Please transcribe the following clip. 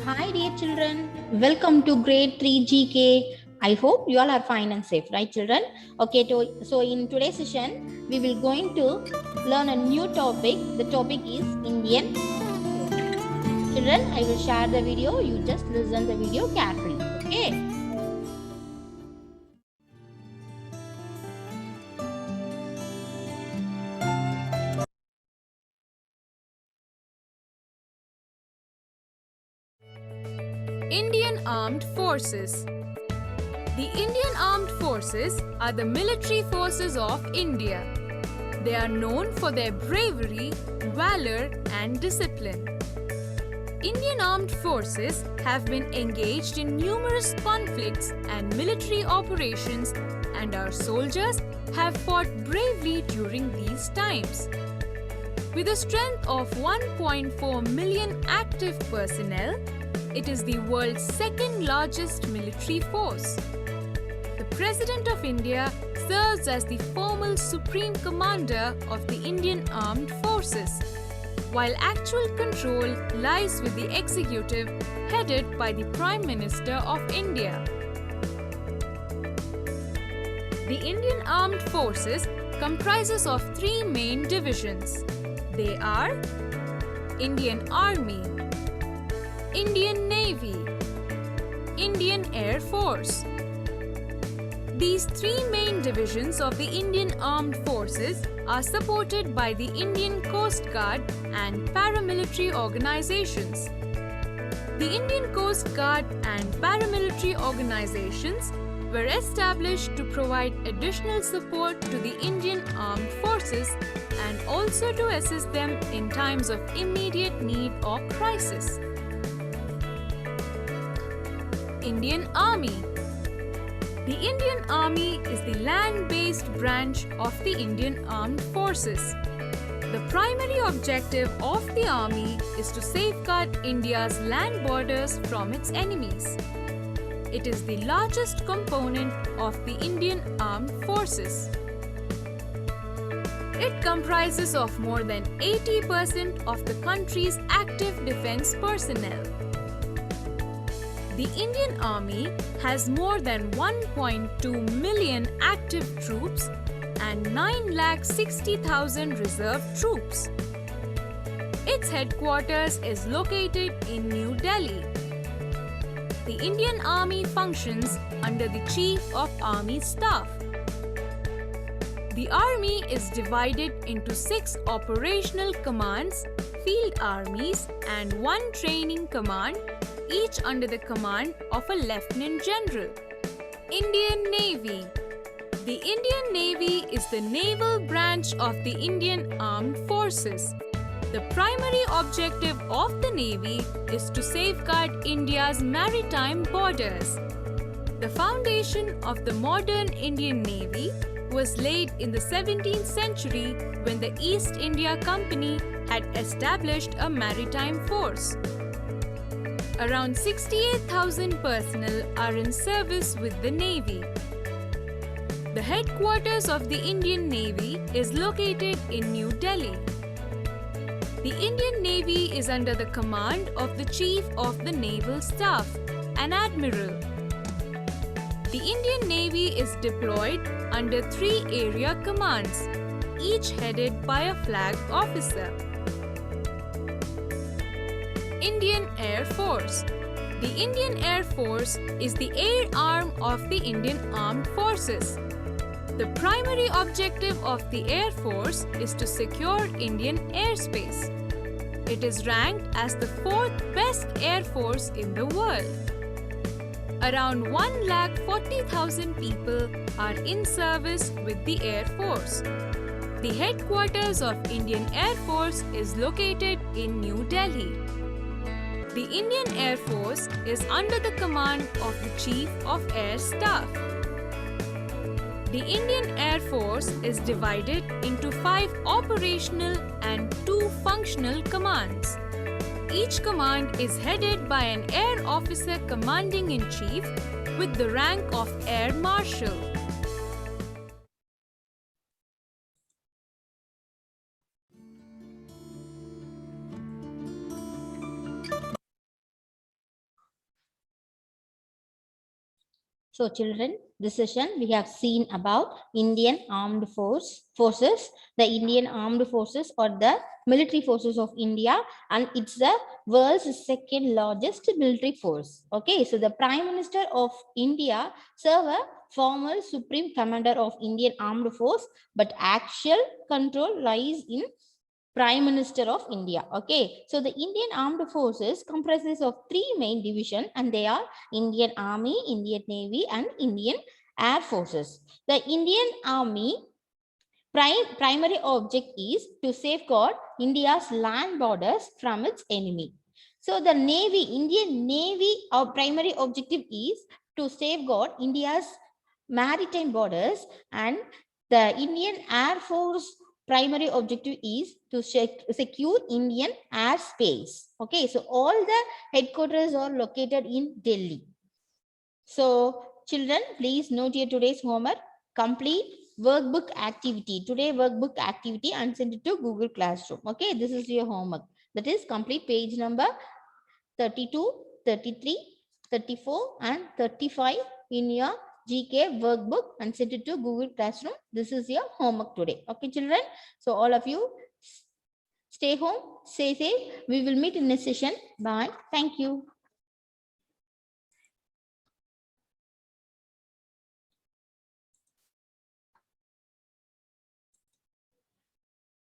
Hi, dear children. Welcome to grade 3 GK. I hope you all are fine and safe, right, children? Okay, so in today's session, we will going to learn a new topic. The topic is Indian. Children, I will share the video. You just listen the video carefully. Okay. Indian Armed Forces. The Indian Armed Forces are the military forces of India. They are known for their bravery, valor, and discipline. Indian Armed Forces have been engaged in numerous conflicts and military operations, and our soldiers have fought bravely during these times. With a strength of 1.4 million active personnel, it is the world's second largest military force. The President of India serves as the formal Supreme Commander of the Indian Armed Forces, while actual control lies with the executive headed by the Prime Minister of India. The Indian Armed Forces comprises of three main divisions. They are Indian Army, Indian Navy, Indian Air Force. These three main divisions of the Indian Armed Forces are supported by the Indian Coast Guard and paramilitary organizations. The Indian Coast Guard and paramilitary organizations were established to provide additional support to the Indian Armed Forces and also to assist them in times of immediate need or crisis. Indian Army. The Indian Army is the land-based branch of the Indian Armed Forces. The primary objective of the Army is to safeguard India's land borders from its enemies. It is the largest component of the Indian Armed Forces. It comprises of more than 80% of the country's active defense personnel. The Indian Army has more than 1.2 million active troops and 9,60,000 reserve troops. Its headquarters is located in New Delhi. The Indian Army functions under the Chief of Army Staff. The Army is divided into 6 operational commands, field armies, and 1 training command, each under the command of a Lieutenant General. Indian Navy. The Indian Navy is the naval branch of the Indian Armed Forces. The primary objective of the Navy is to safeguard India's maritime borders. The foundation of the modern Indian Navy was laid in the 17th century when the East India Company had established a maritime force. Around 68,000 personnel are in service with the Navy. The headquarters of the Indian Navy is located in New Delhi. The Indian Navy is under the command of the Chief of the Naval Staff, an Admiral. The Indian Navy is deployed under 3 area commands, each headed by a flag officer. Indian Air Force. The Indian Air Force is the air arm of the Indian Armed Forces. The primary objective of the Air Force is to secure Indian airspace. It is ranked as the 4th best air force in the world. Around 140,000 people are in service with the Air Force. The headquarters of Indian Air Force is located in New Delhi. The Indian Air Force is under the command of the Chief of Air Staff. The Indian Air Force is divided into 5 operational and 2 functional commands. Each command is headed by an Air Officer Commanding-in-Chief with the rank of Air Marshal. So children, this session we have seen about Indian Armed Forces, the Indian Armed Forces or the military forces of India, and it's the world's second largest military force. Okay, so the Prime Minister of India serve a former Supreme Commander of Indian Armed Force, but actual control lies in Prime Minister of India. Okay, so the Indian Armed Forces comprises of three main divisions, and they are Indian Army, Indian Navy, and Indian Air Forces. The Indian Army primary object is to safeguard India's land borders from its enemy. So the Navy, Indian Navy, our primary objective is to safeguard India's maritime borders, and the Indian Air Force primary objective is to secure Indian airspace. Okay, so all the headquarters are located in Delhi. So children, please note your today's homework. Complete workbook activity. Today workbook activity and send it to Google Classroom. Okay, this is your homework. That is complete page number 32, 33, 34 and 35 in your GK workbook and send it to Google Classroom. This is your homework today. Okay, children. So all of you stay home, stay safe. We will meet in next session. Bye. Thank you.